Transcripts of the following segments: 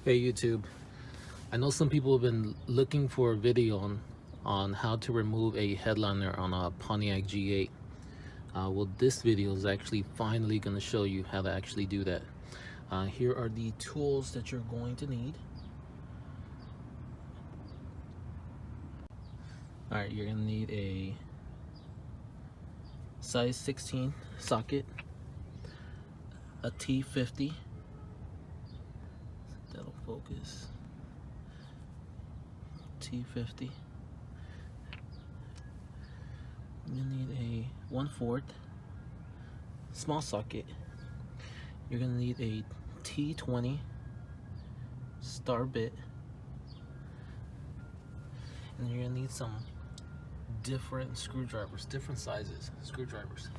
Hey YouTube, I know some people have been looking for a video on how to remove a headliner on a Pontiac G8. Well, this video is actually finally going to show you how to actually do that. Here are the tools that you're going to need. Alright, you're going to need a size 16 socket, a T50, that'll focus, T50. You need a 1/4 small socket. You're gonna need a T20 star bit, and you're gonna need some different screwdrivers, different sizes screwdrivers.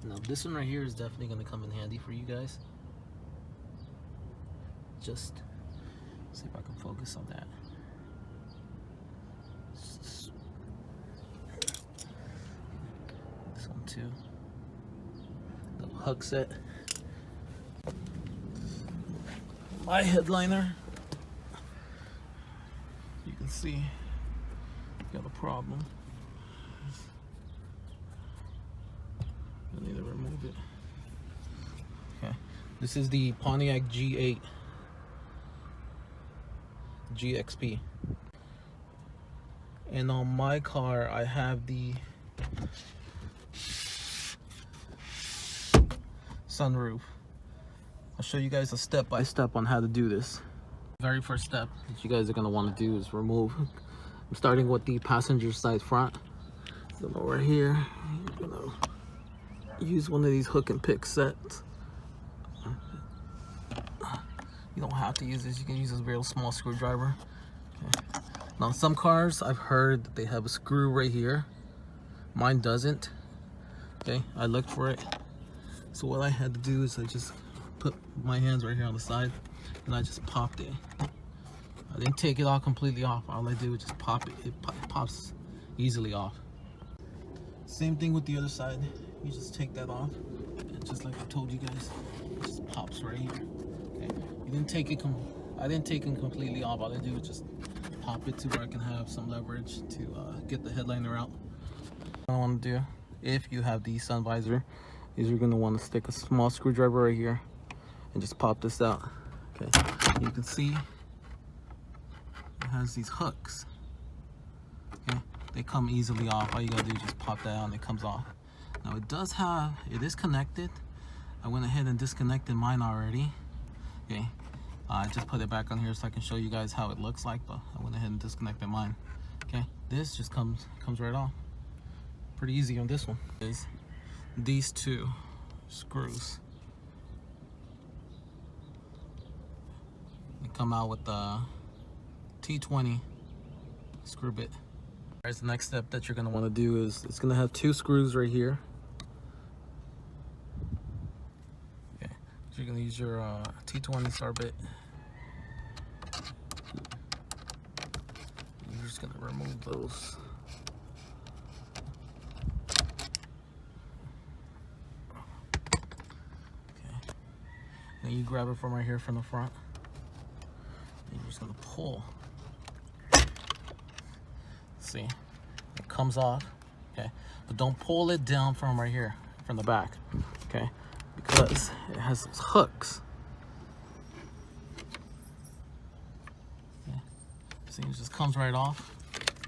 Now this one right here is definitely gonna come in handy for you guys. Just see if I can focus on that. This one too. Little hug set. My headliner. You can see got a problem. I need to remove it. Okay. This is the Pontiac G8 GXP. And on my car I have the sunroof. I'll show you guys a step-by-step on how to do this. Very first step that you guys are going to want to do is remove. I'm starting with the passenger side front. So over here, you're going to use one of these hook and pick sets. You don't have to use this, you can use this real small screwdriver. Okay. Now some cars I've heard that they have a screw right here. Mine doesn't. Okay, I looked for it. So what I had to do is I just put my hands right here on the side and I just popped it. I didn't take it all completely off. All I did was just pop it. It pops easily off. Same thing with the other side. You just take that off, and just like I told you guys, it just pops right here. Okay. You didn't take it. I didn't take it completely off. All I did was just pop it to where I can have some leverage to get the headliner out. What I want to do, if you have the sun visor, is you're going to want to stick a small screwdriver right here and just pop this out. Okay, you can see it has these hooks. Okay, they come easily off. All you gotta do is just pop that out and it comes off. Now it is connected. I went ahead and disconnected mine already. Okay, I just put it back on here so I can show you guys how it looks like, but I went ahead and disconnected mine. Okay, this just comes right off. Pretty easy on this one. These two screws, they come out with the T20 screw bit. Alright, the next step that you're going to want to do is it's going to have two screws right here. Okay, so you're going to use your T20 star bit. You're just going to remove those. Then you grab it from right here from the front, and you're just gonna pull. See, it comes off, okay? But don't pull it down from right here, from the back, okay? Because it has those hooks. Okay. See, it just comes right off.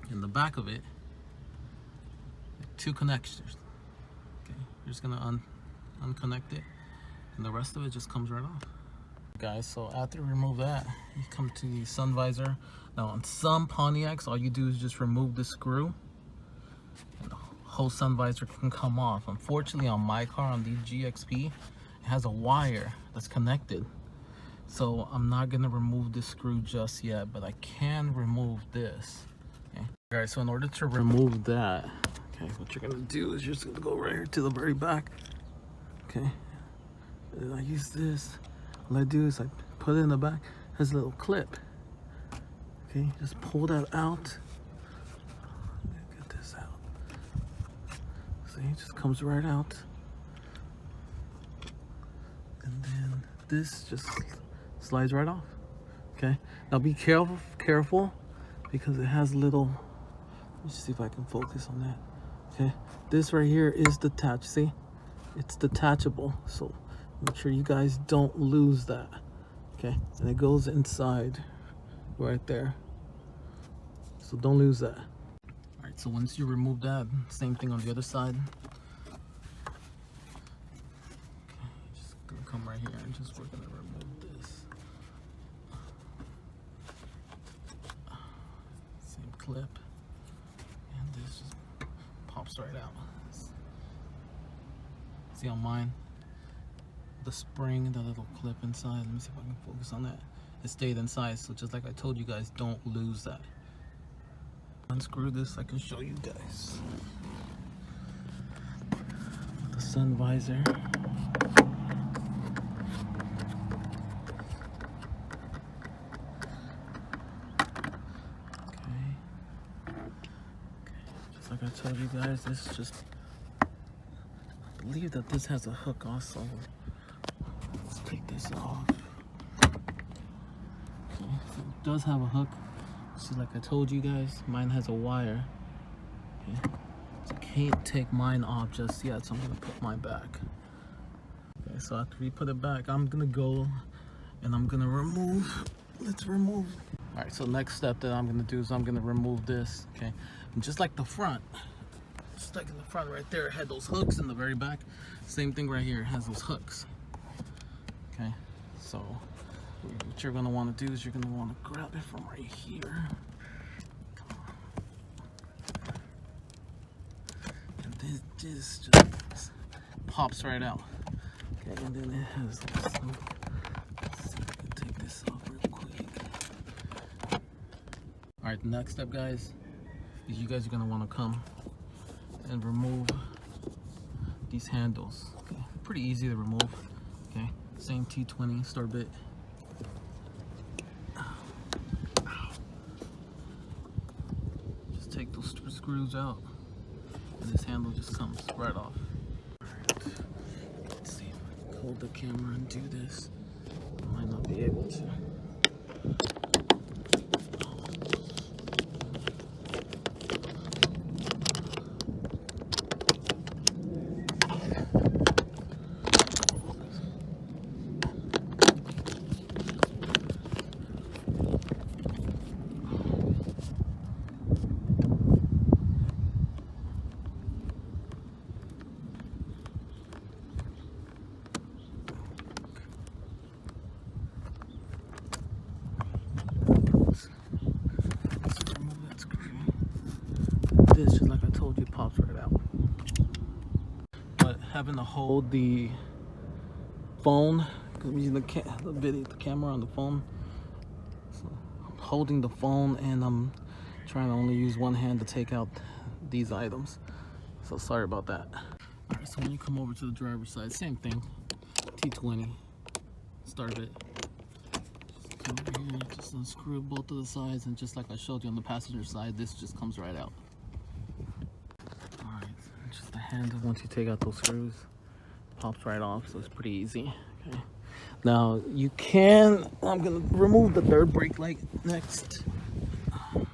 In the back of it, two connectors. Okay, you're just gonna unconnect it, and the rest of it just comes right off. Guys, so after you remove that, you come to the sun visor. Now on some Pontiacs, all you do is just remove the screw and the whole sun visor can come off. Unfortunately on my car, on the GXP, it has a wire that's connected, so I'm not gonna remove this screw just yet, but I can remove this. Okay, guys, so in order to remove that, okay, what you're gonna do is you're just gonna go right here to the very back. Okay, and I use this. All I do is I put it in the back. It has a little clip. Okay, just pull that out. Get this out. See, it just comes right out. And then this just slides right off. Okay, now be careful because it has little, let's see if I can focus on that. Okay, this right here is detached. See, it's detachable, so make sure you guys don't lose that. Okay, and it goes inside right there, so don't lose that. All right, so once you remove that, same thing on the other side. Okay, just gonna come right here and just we're gonna remove this. Same clip, and this just pops right out. See on mine, the spring, the little clip inside. Let me see if I can focus on that. It stayed inside, so just like I told you guys, don't lose that. Unscrew this, I can show you guys. The sun visor. Okay. Just like I told you guys, this is just, I believe that this has a hook also. Let's take this off. Okay, so it does have a hook. See, like I told you guys, mine has a wire. Okay, so I can't take mine off just yet, so I'm gonna put mine back. Okay, so after we put it back, I'm gonna go and I'm gonna remove. Let's remove. All right, so next step that I'm gonna do is I'm gonna remove this. Okay, and just like the front, just like in the front right there, it had those hooks in the very back. Same thing right here, it has those hooks. Okay, so what you're gonna want to do is you're gonna want to grab it from right here. Come on. And this just pops right out. Okay, and then it has some, let's see if I can take this off real quick. All right, the next step, guys, is you guys are gonna want to come and remove these handles. Okay, pretty easy to remove. Okay, same T20 store bit. Just take those screws out, and this handle just comes right off. Alright, let's see if I can hold the camera and do this. I might not be able to. This, just like I told you, pops right out. But having to hold the phone, because I'm using the camera on the phone, so I'm holding the phone and I'm trying to only use one hand to take out these items. So sorry about that. All right, so when you come over to the driver's side, same thing, T20, start it. Just come over here, just unscrew both of the sides, and just like I showed you on the passenger side, this just comes right out. Just the handle, once you take out those screws, pops right off, so it's pretty easy. Okay, now you can, I'm gonna remove the third brake light next. You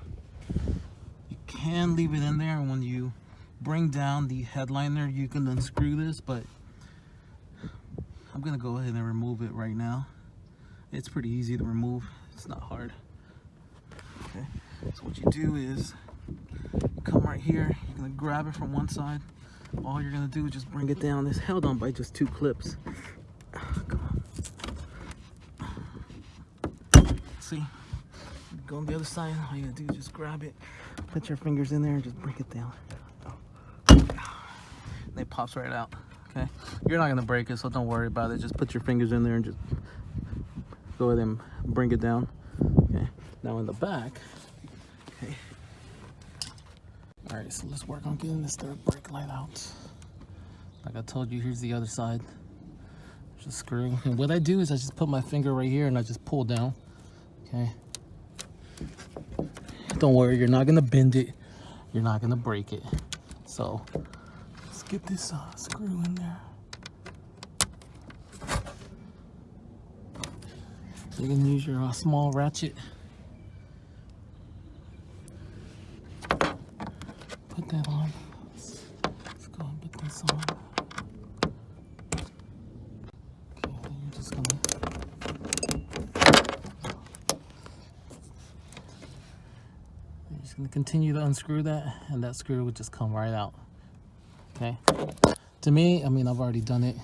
can leave it in there, and when you bring down the headliner you can unscrew this, but I'm gonna go ahead and remove it right now. It's pretty easy to remove, it's not hard. Okay, so what you do is come right here, you're gonna grab it from one side. All you're gonna do is just bring it down. It's held on by just two clips. Come on. See? Go on the other side. All you gotta do is just grab it, put your fingers in there, and just bring it down. And it pops right out. Okay? You're not gonna break it, so don't worry about it. Just put your fingers in there and just go ahead and bring it down. Okay? Now in the back, okay. All right, so let's work on getting this third brake light out. Like I told you, here's the other side. Just screw. And what I do is I just put my finger right here and I just pull down. Okay. Don't worry, you're not gonna bend it. You're not gonna break it. So let's get this screw in there. You can use your small ratchet. Put that on. Let's go and put this on. Okay, then you're just gonna continue to unscrew that, and that screw would just come right out. Okay. To me, I mean, I've already done it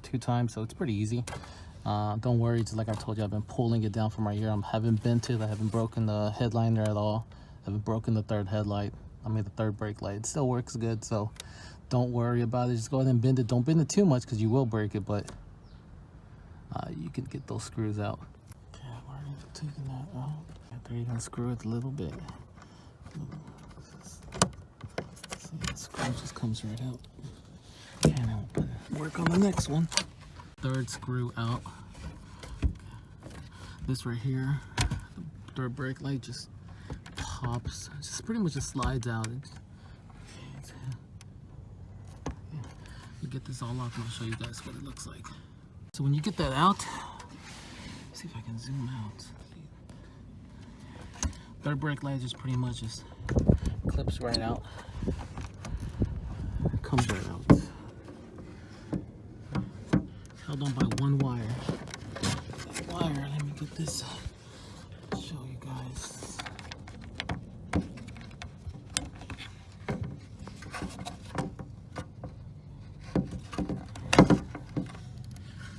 2 times, so it's pretty easy. Don't worry, just like I told you, I've been pulling it down from right here. I haven't bent it. I haven't broken the headliner at all. I haven't broken the third headlight. I mean, the third brake light. It still works good, so don't worry about it. Just go ahead and bend it. Don't bend it too much because you will break it, but you can get those screws out. Okay, I've already taken that out. After you unscrew it a little bit. See, the screw just comes right out. Okay, now we'll work on the next one. Third screw out. This right here, the third brake light just pops. Just pretty much just slides out. You get this all off and I'll show you guys what it looks like. So when you get that out, let's see if I can zoom out. Third brake light just pretty much just clips right out. Comes right out. It's held on by one wire. That wire, let me get this, show you guys.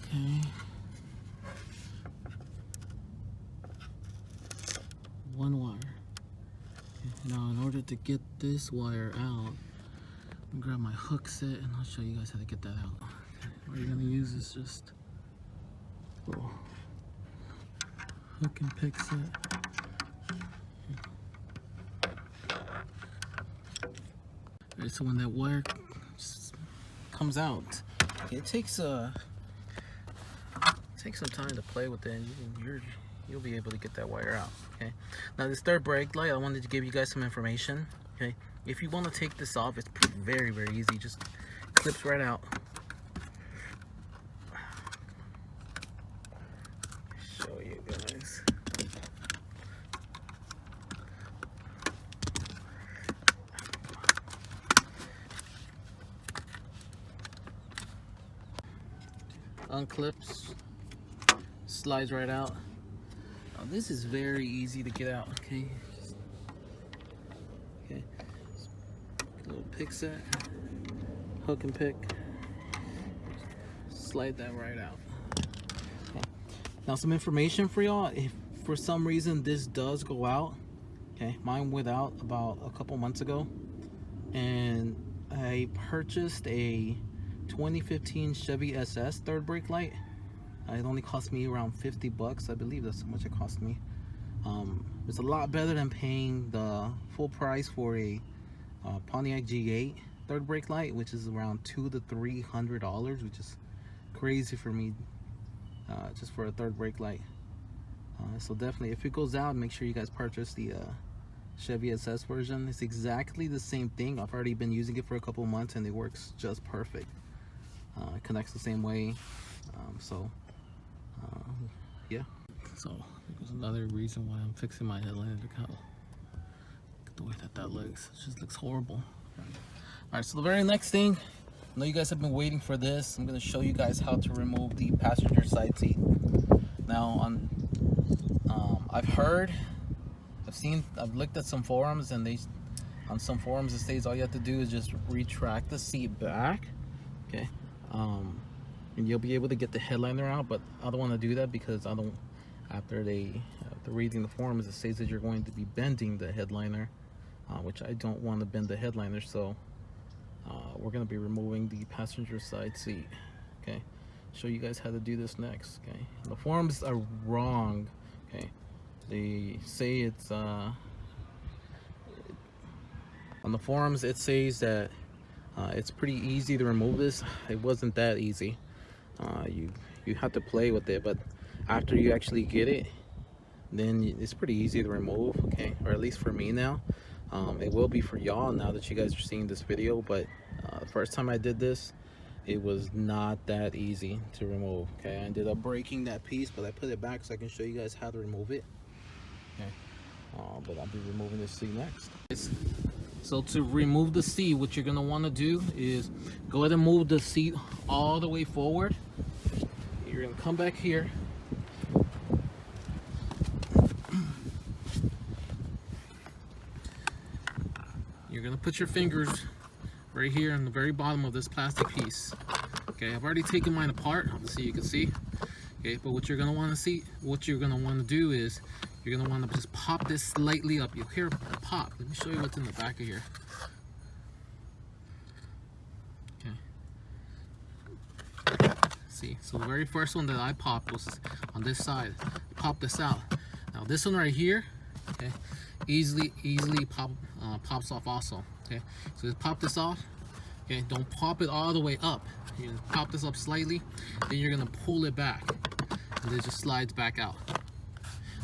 Okay. One wire. Now, in order to get this wire out, I'll grab my hook set and I'll show you guys how to get that out. What you're gonna use is just a little hook and pick set. Alright, so when that wire comes out, it takes some time to play with it, and you'll be able to get that wire out. Okay. Now this third brake light, I wanted to give you guys some information. Okay. If you want to take this off, it's very, very easy. Just clips right out. Show you guys. Unclips, slides right out. Now, this is very easy to get out. Okay. Okay. A little pick set, hook and pick, slide that right out. Okay. Now some information for y'all. If for some reason this does go out, okay, mine went out about a couple months ago, and I purchased a 2015 Chevy SS third brake light. It only cost me around 50 bucks. I believe that's how much it cost me. It's a lot better than paying the full price for a Pontiac G8 third brake light, which is around $200 to $300, which is crazy for me, just for a third brake light. So definitely, if it goes out, make sure you guys purchase the Chevy SS version. It's exactly the same thing. I've already been using it for a couple of months and it works just perfect. It connects the same way. Yeah. So there's another reason why I'm fixing my headliner. Look how the way that looks. It just looks horrible. Alright, so the very next thing, I know you guys have been waiting for this. I'm going to show you guys how to remove the passenger side seat. Now, I've looked at some forums, and on some forums it states all you have to do is just retract the seat back, okay, and you'll be able to get the headliner out. But I don't want to do that because after reading the forums, it says that you're going to be bending the headliner, which I don't want to bend the headliner. So we're going to be removing the passenger side seat. Okay, show you guys how to do this next. Okay, the forums are wrong. Okay, they say it's on the forums it says that it's pretty easy to remove this. It wasn't that easy. You have to play with it, but after you actually get it, then it's pretty easy to remove. Okay, or at least for me now. It will be for y'all now that you guys are seeing this video, but the first time I did this, it was not that easy to remove. Okay, I ended up breaking that piece, but I put it back so I can show you guys how to remove it. Okay, but I'll be removing this seat next. So to remove the seat, what you're gonna want to do is go ahead and move the seat all the way forward. You're gonna come back here. You're gonna put your fingers right here on the very bottom of this plastic piece. Okay, I've already taken mine apart, obviously you can see. Okay, but what you're gonna want to do is you're gonna want to just pop this slightly up. You'll hear a pop. Let me show you what's in the back of here. Okay. See, so the very first one that I popped was on this side. Pop this out. Now this one right here, okay, easily pops off also. Okay, so just pop this off. Okay, don't pop it all the way up. You pop this up slightly, then you're gonna pull it back, and it just slides back out.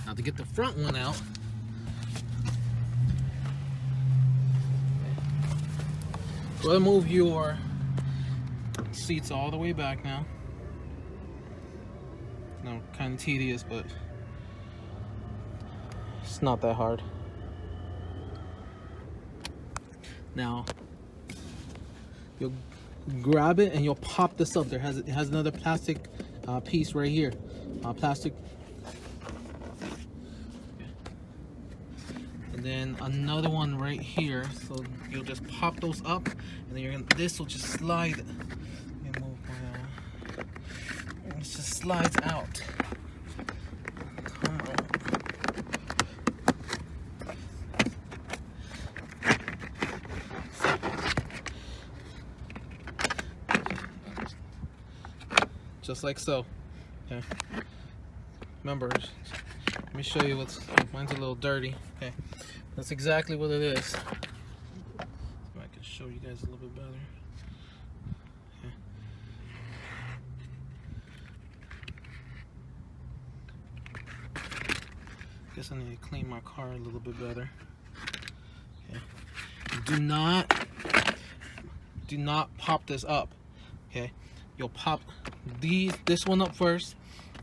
Now to get the front one out, go ahead and move your seats all the way back now. Now, kind of tedious, but it's not that hard. Now, you'll grab it and you'll pop this up. It has another plastic piece right here. Plastic. And then another one right here. So you'll just pop those up, and then this will just slide. Let me move my, it just slides out. Come on. Just like so. Okay. Remember, let me show you mine's a little dirty. Okay. That's exactly what it is. So I can show you guys a little bit better. Okay. Guess I need to clean my car a little bit better. Okay. Do not pop this up. Okay. You'll pop this one up first,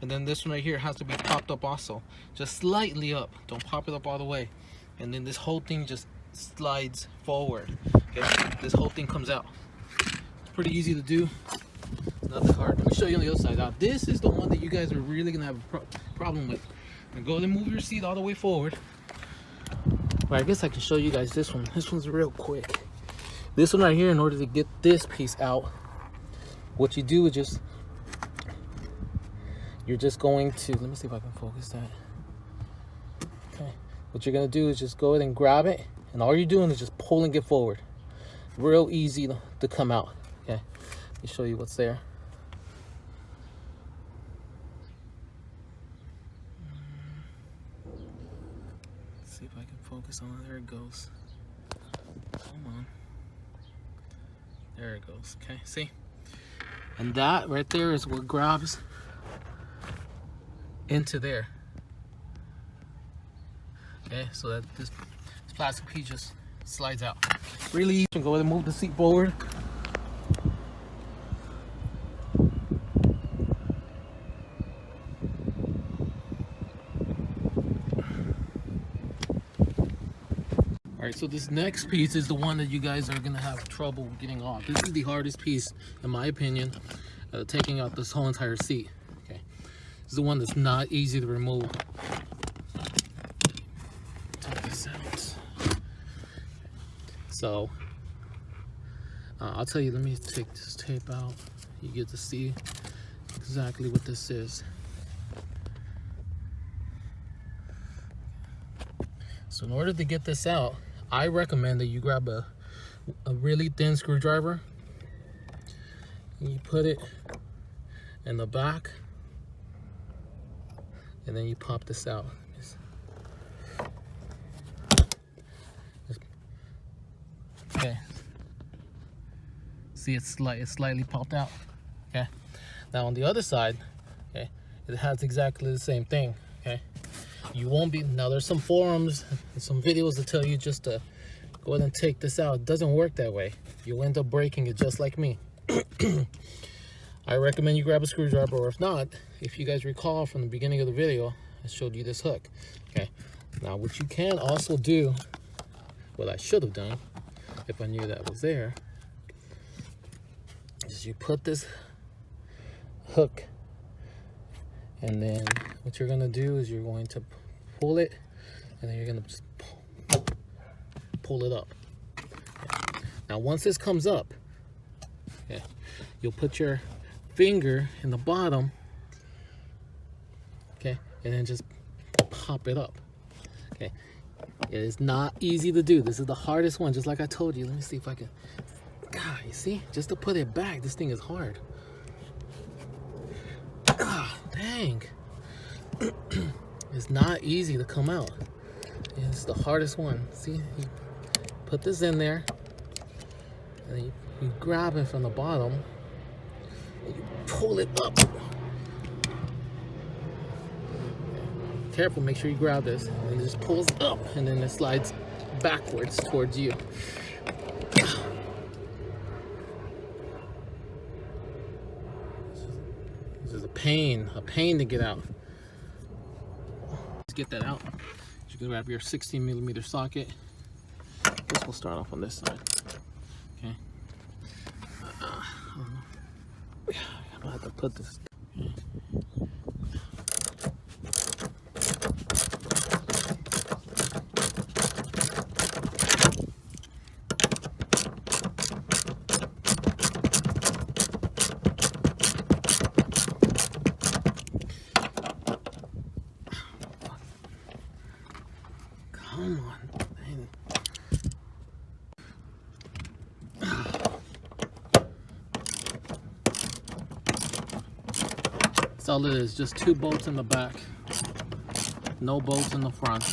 and then this one right here has to be popped up also, just slightly up. Don't pop it up all the way, and then this whole thing just slides forward. Okay, this whole thing comes out. It's pretty easy to do. It's not that hard. Let me show you on the other side. Now this is the one that you guys are really gonna have a problem with. And go ahead and move your seat all the way forward. Well, I guess I can show you guys this one. This one's real quick. This one right here, in order to get this piece out, what you do is you're just going to, let me see if I can focus that. Okay, what you're gonna do is just go ahead and grab it, and all you're doing is just pulling it forward. Real easy to come out. Okay, let me show you what's there. Let's see if I can focus on it. There it goes. Come on. There it goes. Okay, see? And that right there is what grabs into there. Okay, so that this plastic piece just slides out. Really easy. Go ahead and move the seat forward. Alright, so this next piece is the one that you guys are gonna have trouble getting off. This is the hardest piece, in my opinion, taking out this whole entire seat. Okay, this is the one that's not easy to remove. Take this out. So, I'll tell you, let me take this tape out. You get to see exactly what this is. So in order to get this out, I recommend that you grab a really thin screwdriver. And you put it in the back, and then you pop this out. Okay. See, it's slightly popped out. Okay. Now on the other side, okay, it has exactly the same thing. Okay. You won't be, now there's some forums and some videos that tell you just to go ahead and take this out. It doesn't work that way. You'll end up breaking it just like me. I recommend you grab a screwdriver, or if not, if you guys recall from the beginning of the video, I showed you this hook. Okay, now what you can also do, what I should have done if I knew that was there, is you put this hook, and then what you're going to do is you're going to pull it, and then you're going to just pull it up. Okay. Now once this comes up, okay, you'll put your finger in the bottom, okay, and then just pop it up. Okay, it is not easy to do. This is the hardest one, just like I told you. Let me see if I can. God, you see, just to put it back, this thing is hard. Ah, dang. It's not easy to come out. It's the hardest one. See, you put this in there, and then you grab it from the bottom, and you pull it up. Careful, make sure you grab this, and it just pulls up, and then it slides backwards towards you. This is a pain to get out. Let's get that out. You can grab your 16mm socket. I guess we'll start off on this side. Okay. I'm gonna have to put this. Okay. Come on, man. That's all it is, just 2 bolts in the back, no bolts in the front.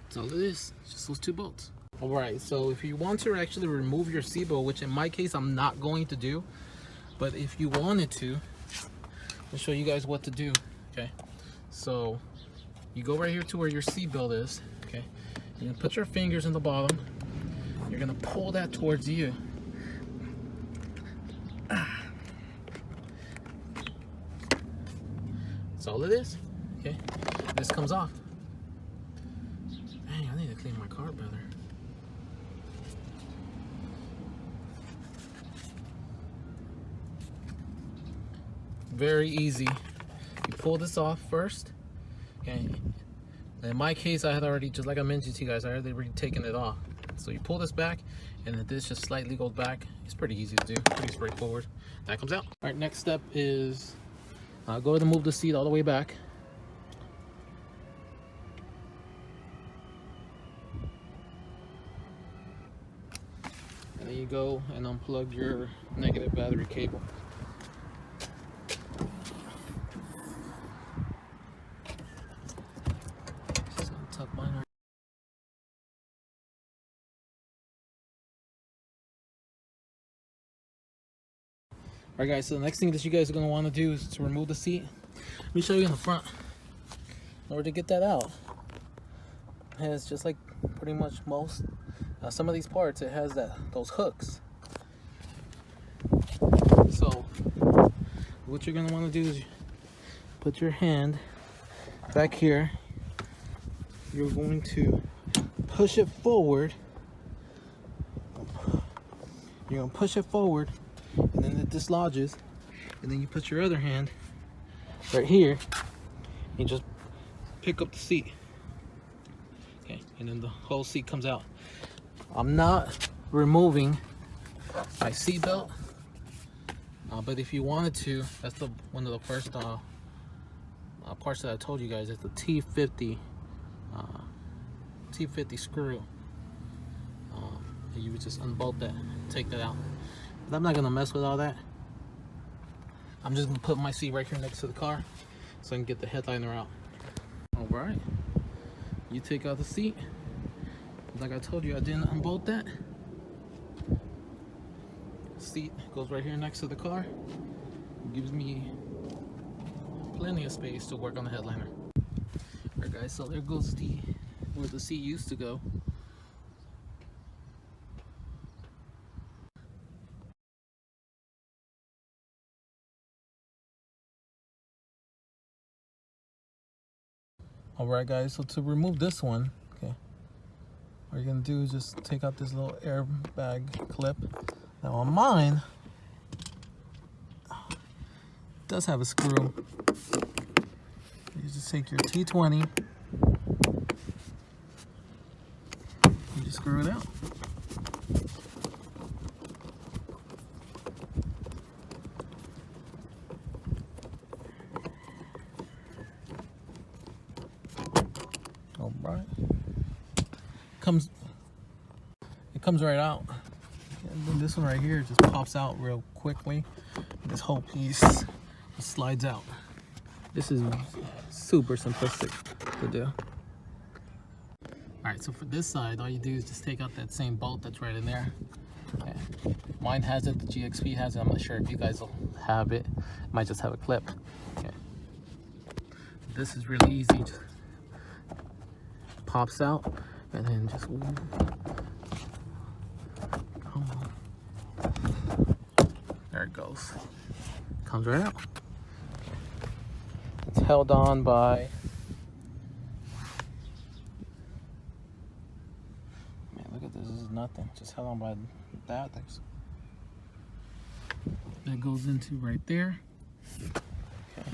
That's all it is, just those 2 bolts. All right, so if you want to actually remove your seatbelt, which in my case I'm not going to do, but if you wanted to, I'll show you guys what to do. Okay, so you go right here to where your seatbelt is. Okay, you're gonna put your fingers in the bottom. You're gonna pull that towards you. That's all it is. Okay, this comes off. Dang, I need to clean my car better. Very easy. You pull this off first. Okay. In my case, I had already, just like I mentioned to you guys, I had already taken it off. So you pull this back, and then this just slightly goes back. It's pretty easy to do, pretty straightforward. That comes out. All right, next step is go ahead and move the seat all the way back. And then you go and unplug your negative battery cable. Alright guys, so the next thing that you guys are going to want to do is to remove the seat. Let me show you in the front. In order to get that out, it has, just like pretty much most, some of these parts, it has those hooks. So what you're going to want to do is put your hand back here. You're going to push it forward. You're going to push it forward, and then it dislodges, and then you put your other hand right here and just pick up the seat. and then the whole seat comes out. I'm not removing my seat belt, but if you wanted to, that's one of the first parts that I told you guys. It's the T50 screw. You would just unbolt that, take that out. But I'm not gonna mess with all that. I'm just gonna put my seat right here next to the car so I can get the headliner out. All right, you take out the seat. Like I told you, I didn't unbolt that. Seat goes right here next to the car. It gives me plenty of space to work on the headliner. Alright guys, so there goes where the seat used to go. Alright guys, so to remove this one, okay, what you're gonna do is just take out this little airbag clip. Now on mine, it does have a screw. You just take your T20, you just screw it out. All right, it comes right out. And then this one right here just pops out real quickly. This whole piece slides out. This is super simplistic to do. Alright, so for this side, all you do is just take out that same bolt that's right in there. Okay. Mine has it, the GXP has it. I'm not sure if you guys will have it. It might just have a clip. Okay. This is really easy. Just pops out and then just come on. There it goes. Comes right out. It's held on by, man, look at this. This is nothing. Just held on by that. That goes into right there. Okay.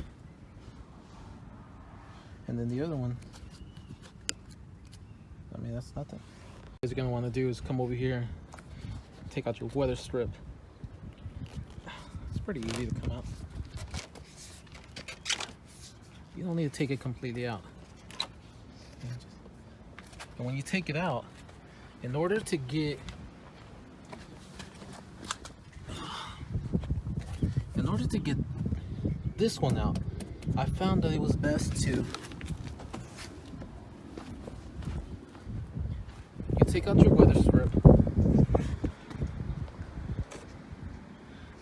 And then the other one, I mean, that's nothing. What you're gonna want to do is come over here, take out your weather strip. It's pretty easy to come out. You don't need to take it completely out. And when you take it out, in order to get this one out, I found that it was best to you take out your weather strip,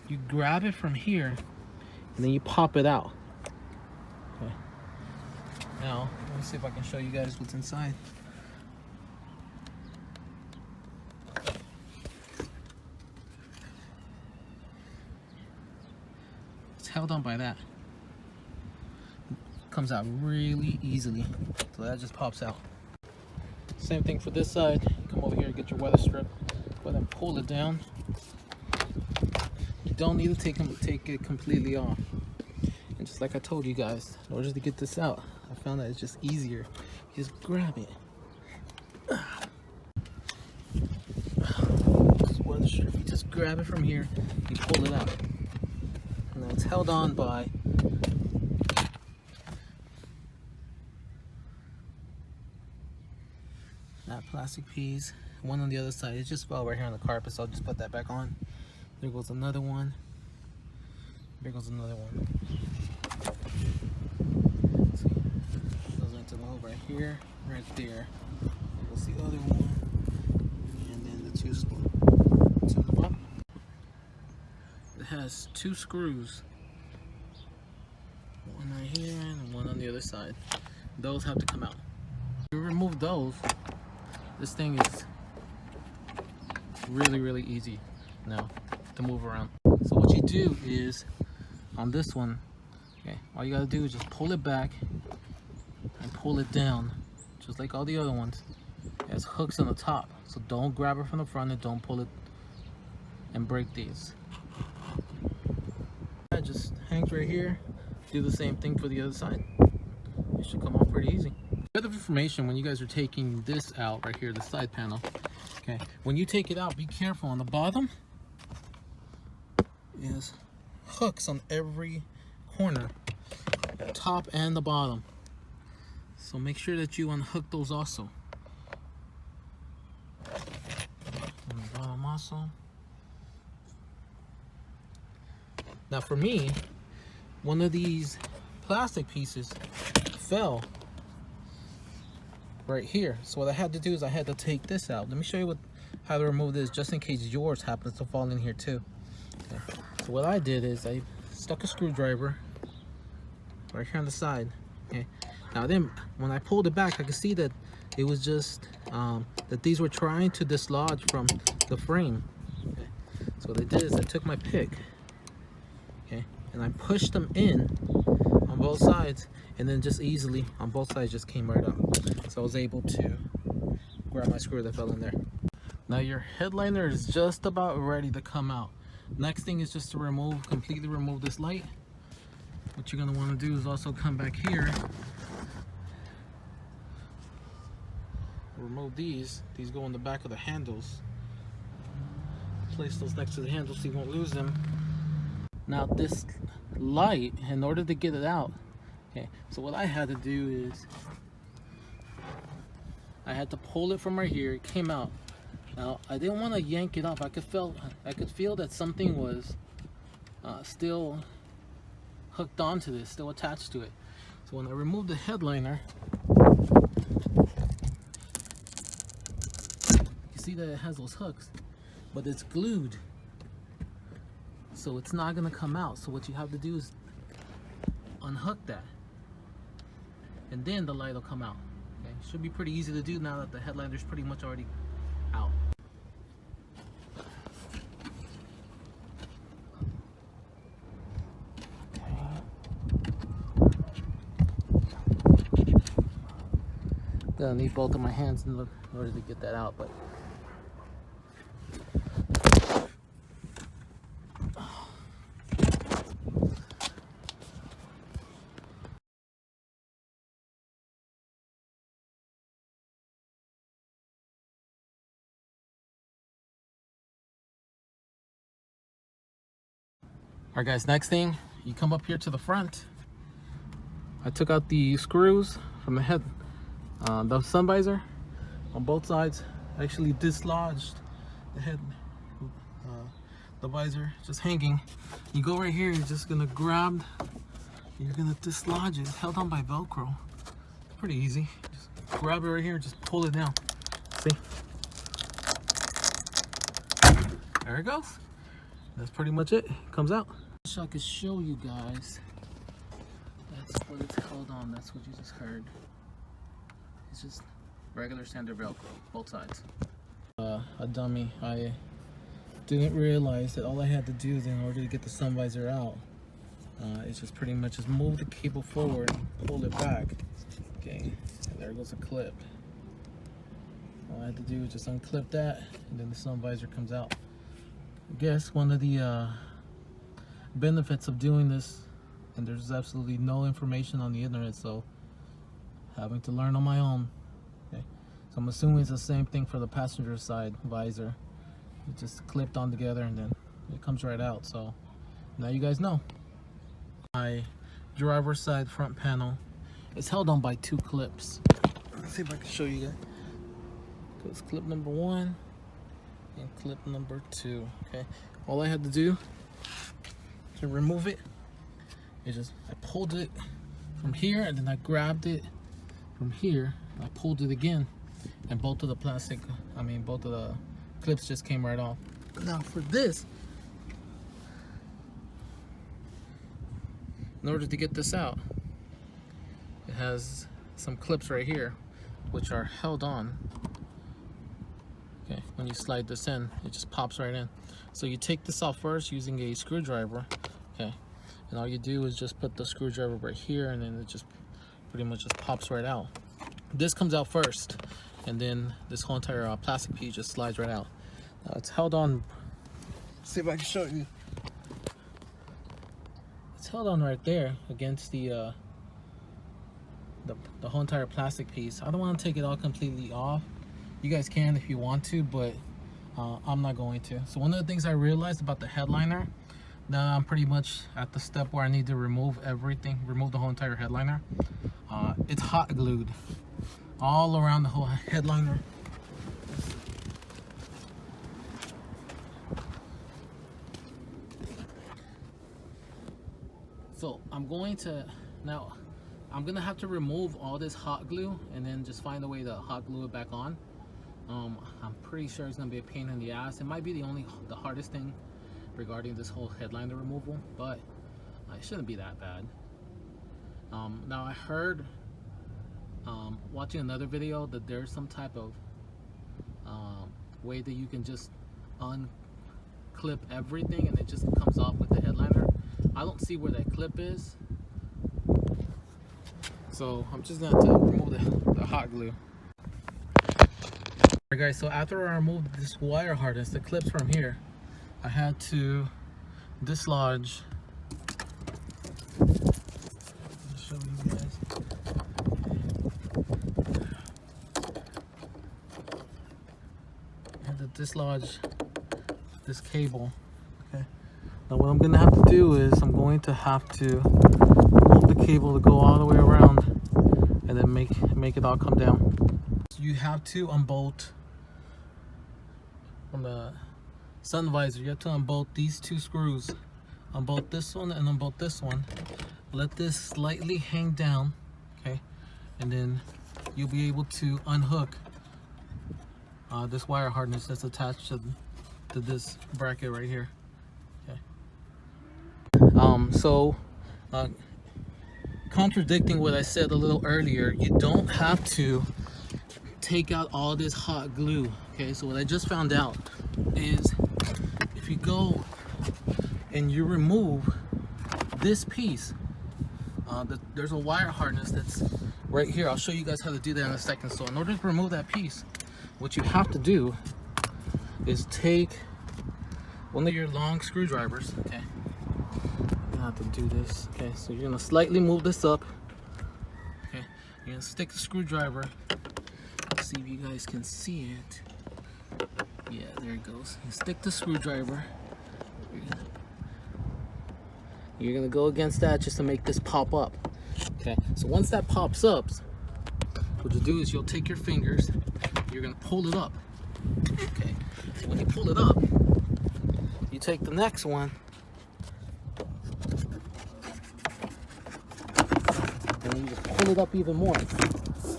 you grab it from here, and then you pop it out. Okay. Now, let me see if I can show you guys what's inside. It's held on by that. It comes out really easily. So that just pops out. Same thing for this side. You come over here, get your weather strip, go ahead and pull it down. You don't need to take it completely off. And just like I told you guys, in order to get this out, I found that it's just easier. You just grab it. This weather strip, you just grab it from here, you pull it out. And then it's held on by that plastic piece. One on the other side. It's just fell right here on the carpet, so I'll just put that back on. There goes another one. There goes another one. See, those are to go right here, right there. There goes the other one, and then the two on the bottom. It has two screws, one right here and one on the other side. Those have to come out. If you remove those, this thing is really easy now to move around. So what you do is, on this one, okay, all you gotta do is just pull it back and pull it down, just like all the other ones. It has hooks on the top, so don't grab it from the front and don't pull it and break these. It just hangs right here. Do the same thing for the other side. It should come off pretty easy. Bit of information when you guys are taking this out right here, the side panel. Okay, when you take it out, be careful. On the bottom is hooks on every corner, the top and the bottom. So make sure that you unhook those also. On the bottom also. Now for me, one of these plastic pieces fell right here. So what I had to do is I had to take this out. Let me show you how to remove this, just in case yours happens to fall in here too. Okay. So what I did is I stuck a screwdriver right here on the side. Okay. Now then, when I pulled it back, I could see that it was just that these were trying to dislodge from the frame. Okay. So what I did is I took my pick, okay, and I pushed them in on both sides, and then just easily on both sides just came right out. So I was able to grab my screw that fell in there. Now your headliner is just about ready to come out. Next thing is just to completely remove this light. What you're gonna want to do is also come back here, remove these. These go in the back of the handles. Place those next to the handles so you won't lose them. Now this light, in order to get it out, okay, so what I had to do is I had to pull it from right here. It came out. Now I didn't want to yank it off. I could feel that something was still hooked onto this, still attached to it. So when I removed the headliner, you see that it has those hooks, but it's glued, so it's not gonna come out. So what you have to do is unhook that, and then the light will come out. Okay, should be pretty easy to do now that the headliner is pretty much already out. Gonna need both of my hands in order to get that out, but alright guys, next thing, you come up here to the front. I took out the screws from the head, the sun visor on both sides. I actually dislodged the head, the visor just hanging. You go right here, you're just gonna grab, you're gonna dislodge it. It's held on by velcro. Pretty easy. Just grab it right here and just pull it down. See? There it goes. That's pretty much it. It comes out. So I could show you guys. That's what it's held on. That's what you just heard. It's just regular standard velcro, both sides. A dummy. I didn't realize that all I had to do is, in order to get the sun visor out, is just pretty much just move the cable forward and pull it back. Okay, and there goes a clip. All I had to do is just unclip that, and then the sun visor comes out. I guess one of the benefits of doing this, and there's absolutely no information on the internet, so having to learn on my own. Okay, so I'm assuming it's the same thing for the passenger side visor. It just clipped on together and then it comes right out. So now you guys know. My driver's side front panel is held on by 2 clips. Let's see if I can show you guys. It's clip number 1 and clip number 2. Okay, all I had to do to remove it is just I pulled it from here, and then I grabbed it from here, and I pulled it again, and both of the clips just came right off. Now for this, in order to get this out, it has some clips right here which are held on. Okay, when you slide this in, it just pops right in. So you take this off first using a screwdriver. Okay, and all you do is just put the screwdriver right here, and then it just pretty much just pops right out. This comes out first, and then this whole entire plastic piece just slides right out. Now it's held on. Let's see if I can show you. It's held on right there against the the whole entire plastic piece. I don't want to take it all completely off. You guys can if you want to, but I'm not going to. So one of the things I realized about the headliner, now I'm pretty much at the step where I need to remove everything, remove the whole entire headliner. It's hot glued all around the whole headliner. So I'm going to have to remove all this hot glue and then just find a way to hot glue it back on. I'm pretty sure it's gonna be a pain in the ass. It might be the hardest thing regarding this whole headliner removal, but it shouldn't be that bad. Now I heard watching another video that there's some type of way that you can just unclip everything and it just comes off with the headliner. I don't see where that clip is, so I'm just gonna have to remove the hot glue. Alright guys, so after I removed this wire harness, the clips from here, I had to dislodge. I'll show you guys. I had to dislodge this cable. Okay. Now what I'm gonna have to do is I'm going to have to hold the cable to go all the way around and then make it all come down. So you have to unbolt from the sun visor. You have to unbolt these two screws. Unbolt this one and unbolt this one. Let this slightly hang down, okay? And then you'll be able to unhook this wire harness that's attached to this bracket right here. Contradicting what I said a little earlier, you don't have to take out all this hot glue. Okay, so what I just found out is if you go and you remove this piece, there's a wire harness that's right here. I'll show you guys how to do that in a second. So in order to remove that piece, what you have to do is take one of your long screwdrivers. Okay, you have to do this. Okay, so you're gonna slightly move this up. Okay, you're gonna stick the screwdriver. See if you guys can see it. Yeah, there it goes. You stick the screwdriver. You're gonna go against that just to make this pop up. Okay, so once that pops up, what you do is you'll take your fingers, you're gonna pull it up. Okay, so when you pull it up, you take the next one and then you just pull it up even more.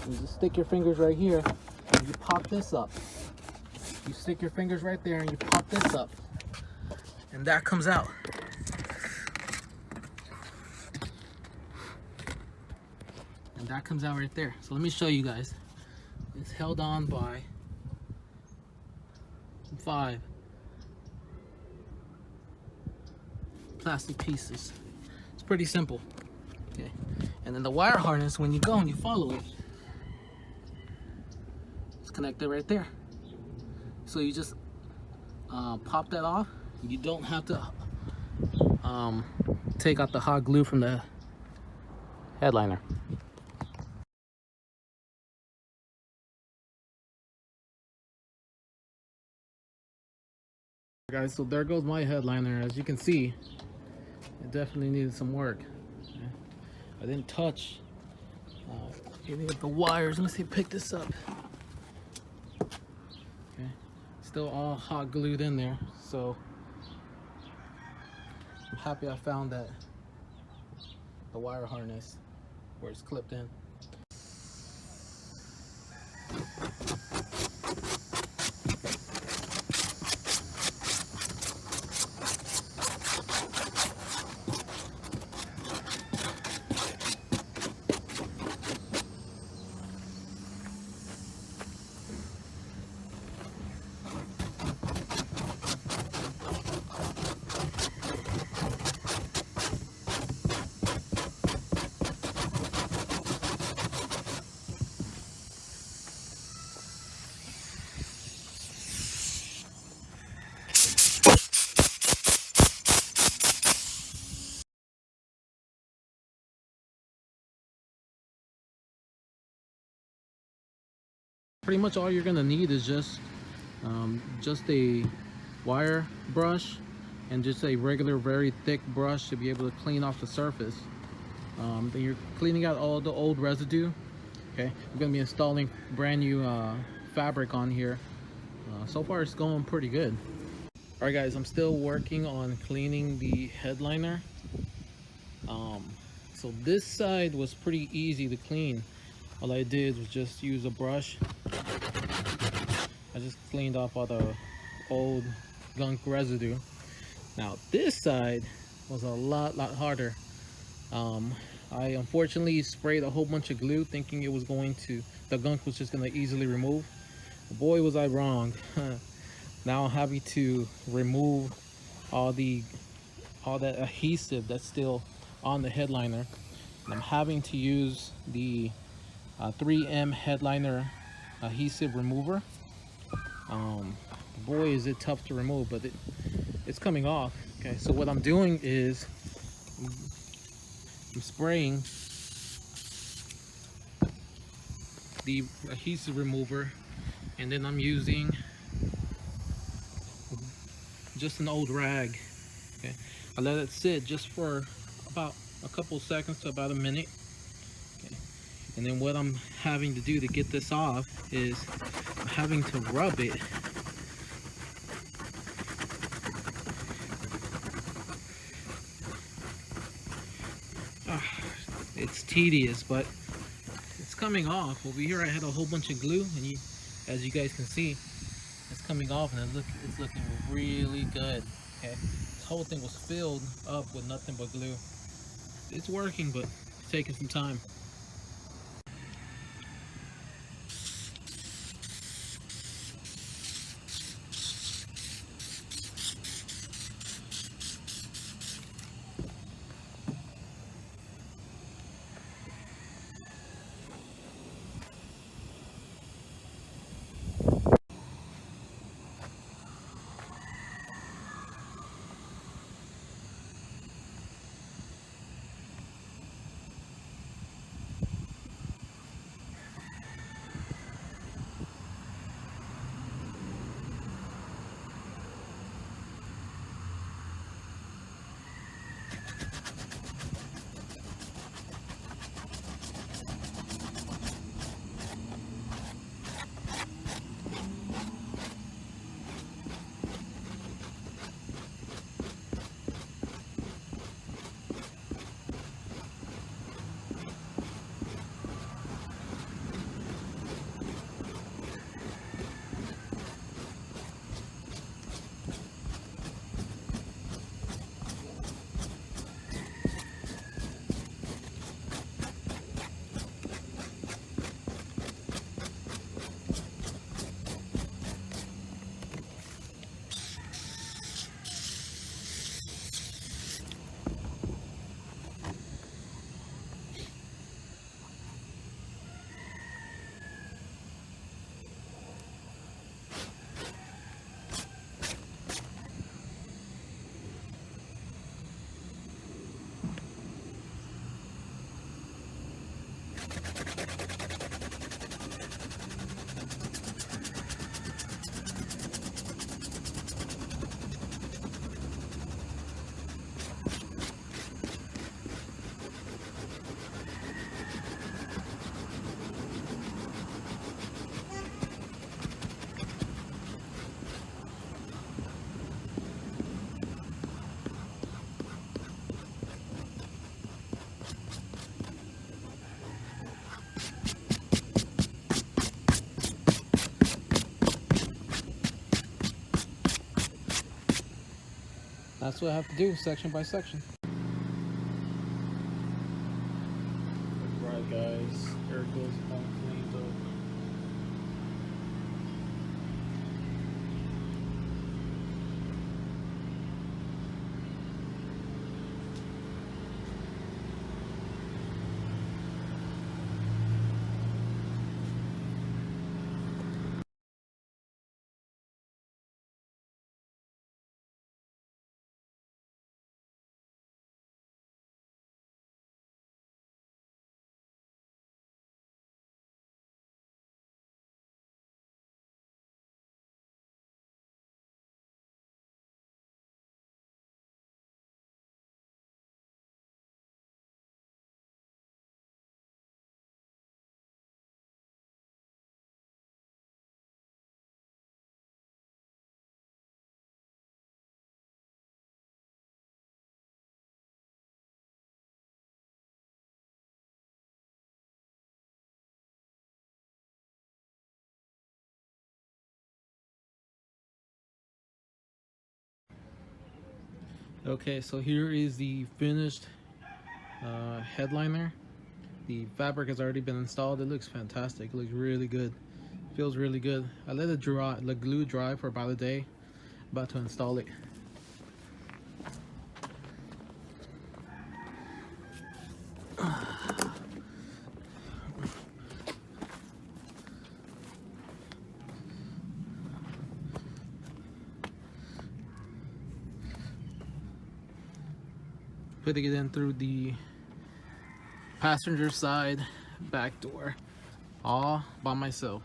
You just stick your fingers right here and you pop this up. You stick your fingers right there and you pop this up, and that comes out. And that comes out right there. So let me show you guys. It's held on by 5 plastic pieces. It's pretty simple. Okay. And then the wire harness, when you go and you follow it, it's connected right there. So you just pop that off. You don't have to take out the hot glue from the headliner. Guys, so there goes my headliner. As you can see, it definitely needed some work. Okay. I didn't touch any of the wires. Let me see, pick this up. Okay, still all hot glued in there. So I'm happy I found the wire harness where it's clipped in. pretty much all you're gonna need is just a wire brush and just a regular very thick brush to be able to clean off the surface. Then you're cleaning out all the old residue. Okay, we're gonna be installing brand new fabric on here. So far it's going pretty good. All right guys, I'm still working on cleaning the headliner. So this side was pretty easy to clean. All I did was just use a brush. I just cleaned off all the old gunk residue. Now this side was a lot harder. I unfortunately sprayed a whole bunch of glue thinking the gunk was just gonna easily remove. Boy was I wrong. Now I'm having to remove all that adhesive that's still on the headliner. And I'm having to use the 3M headliner adhesive remover. Boy is it tough to remove, but it's coming off. Okay, so what I'm doing is I'm spraying the adhesive remover, and then I'm using just an old rag. Okay, I let it sit just for about a couple seconds to about a minute. Okay, and then what I'm having to do to get this off is I'm having to rub it. It's tedious, but it's coming off. Over here I had a whole bunch of glue, and as you guys can see, it's coming off, and it's looking really good. Okay, this whole thing was filled up with nothing but glue. It's working, but it's taking some time. That's what I have to do, section by section. Right guys, there it goes all cleaned up. Okay, so here is the finished headliner. The fabric has already been installed. It looks fantastic. It looks really good. Feels really good. I let it dry, let glue dry for about a day. About to install it. Putting it in through the passenger side back door, all by myself.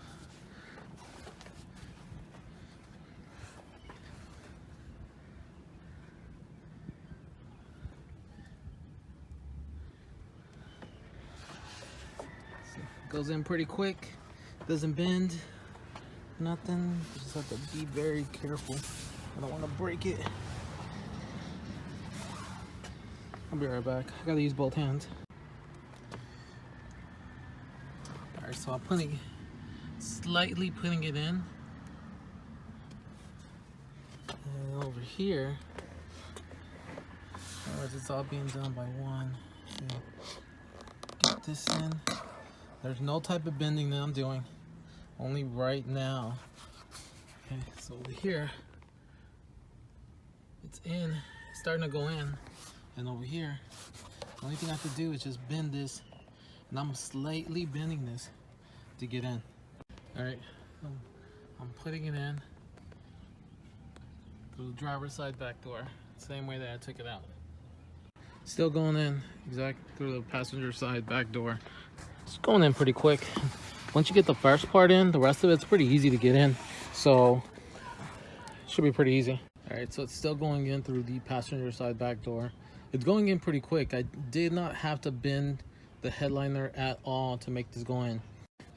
Goes in pretty quick, doesn't bend, nothing. Just have to be very careful. I don't want to break it. I'll be right back. I gotta use both hands. Alright, so I'm slightly putting it in. And over here, it's all being done by one. So get this in. There's no type of bending that I'm doing, only right now. Okay, so over here, it's in, it's starting to go in. And over here, the only thing I have to do is just bend this, and I'm slightly bending this to get in. All right, I'm putting it in through the driver's side back door, same way that I took it out. Still going in exactly through the passenger side back door. It's going in pretty quick. Once you get the first part in, the rest of it's pretty easy to get in. So it should be pretty easy. All right, so it's still going in through the passenger side back door. It's going in pretty quick. I did not have to bend the headliner at all to make this go in.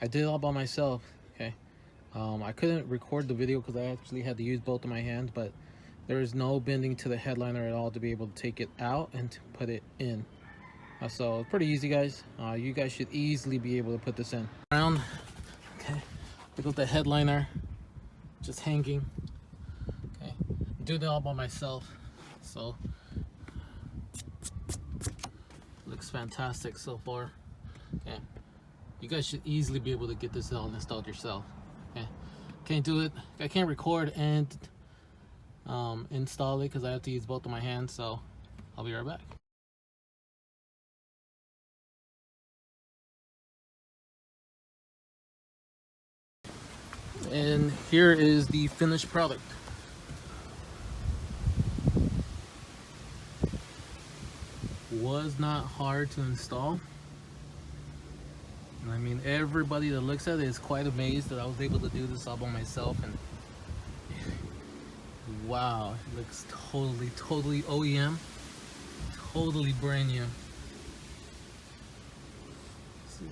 I did it all by myself, okay? I couldn't record the video because I actually had to use both of my hands, but there is no bending to the headliner at all to be able to take it out and to put it in. So it's pretty easy, guys. You guys should easily be able to put this in. Around, okay, look at the headliner just hanging. Okay, I'm doing it all by myself, so looks fantastic so far. Okay, you guys should easily be able to get this all installed yourself. Okay, can't do it. I can't record and install it because I have to use both of my hands. So I'll be right back. And here is the finished product. Was not hard to install. I mean, everybody that looks at it is quite amazed that I was able to do this all by myself. And wow, it looks totally OEM, totally brand new. Let's see.